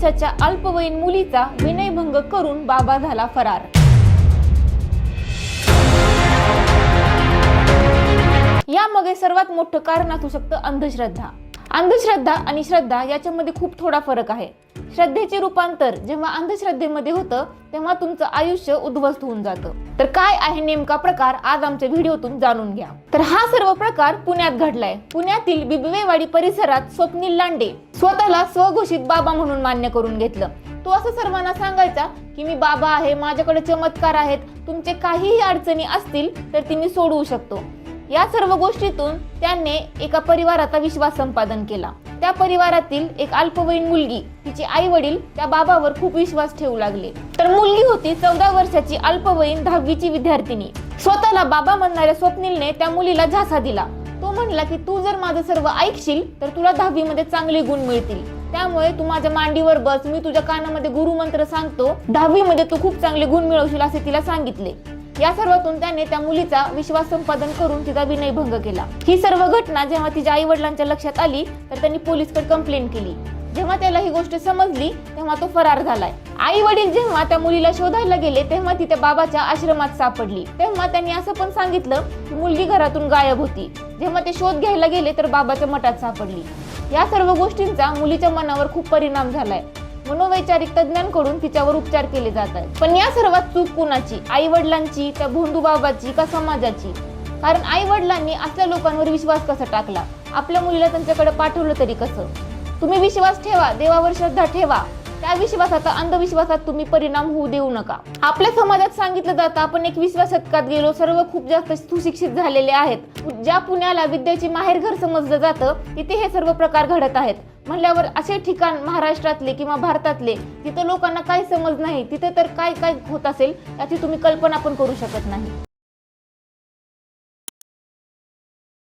वर्षाच्या अल्पवयीन मुलीचा विनयभंग करून बाबा झाला फरार। यामागे सर्वात मोठं कारण असू शकतं अंधश्रद्धा। अंधश्रद्धा आणि श्रद्धा याच्यामध्ये खूप थोडा फरक आहे। श्रद्धेचे रूपांतर जेव्हा अंधश्रद्धेमध्ये होतं तेव्हा तुमचं आयुष्य उद्ध्वस्त होऊन जातं। तर काय आहे नेमका प्रकार आज आमच्या व्हिडिओतून जाणून घ्या। तर हा सर्व प्रकार पुण्यात घडलाय। पुण्यातील बिबवेवाडी परिसरात स्वप्नील लांडे स्वतःला स्वघोषित बाबा म्हणून मान्य करून घेतलं। तो असं सर्वांना सांगायचा की मी बाबा आहे, माझ्याकडे चमत्कार आहेत, तुमचे काहीही अडचणी असतील तर ती मी सोडवू शकतो। या सर्व गोष्टीतून त्याने एका परिवाराचा विश्वास संपादन केला। त्या परिवारातील एक अल्पवयीन मुलगी, तिचे आई वडील त्या बाबावर खूप विश्वास ठेवू लागले। तर मुलगी होती 14 वर्षाची अल्पवयीन 10वीची विद्यार्थिनी। स्वतःला बाबा म्हणणाऱ्या स्वप्नीलने त्या मुलीला झासा दिला। तो म्हणला की तू जर माझं सर्व ऐकशील तर तुला 10वी मध्ये चांगले गुण मिळतील, त्यामुळे तू माझ्या मांडीवर बस, मी तुझ्या कानामध्ये गुरुमंत्र सांगतो, 10वी मध्ये तू खूप चांगले गुण मिळवशील असे तिला सांगितले। या सर्वातून त्याने त्या मुलीचा विश्वास संपादन करून तिचा विनयभंग केला। ही सर्व घटना जेव्हा तिच्या आई वडिलांच्या लक्षात आली तर त्यांनी पोलिसकडे कंप्लेंट केली। जेव्हा त्याला ही गोष्ट समजली तेव्हा तो फरार झालाय। आई वडील जेव्हा त्या मुलीला शोधायला गेले तेव्हा ती त्या बाबाच्या आश्रमात सापडली। तेव्हा त्यांनी असं पण सांगितलं की मुलगी घरातून गायब होती। जेव्हा ते शोध घ्यायला गेले तर बाबाच्या मठात सापडली। या सर्व गोष्टींचा मुलीच्या मनावर खूप परिणाम झालाय। मनोवैचारिक तज्ञांकडून तिच्यावर उपचार केले जात आहेत। पण या सर्वात चूक कुणाची? आई वडिलांची, त्या भोंदू बाबाची का समाजाची? कारण आई वडिलांनी असल्या लोकांवर विश्वास कसा टाकला? आपल्या मुलीला त्यांच्याकडे पाठवलं तरी कसं? तुम्ही विश्वास ठेवा, देवावर श्रद्धा ठेवा, त्या विश्वासाचा अंधविश्वासात तुम्ही परिणाम होऊ देऊ नका। आपल्या समाजात सांगितलं जातं आपण 21व्या शतकात गेलो, सर्व खूप जास्त सुशिक्षित झालेले आहेत। ज्या पुण्याला विद्येची माहेरघर समजलं जातं तिथे हे सर्व प्रकार घडत आहेत म्हणल्यावर असे ठिकाण महाराष्ट्रातले किंवा भारतातले जिथे लोकांना काही समज नाही तिथे तर काय काय होत असेल याची तुम्ही कल्पना पण करू शकत नाही।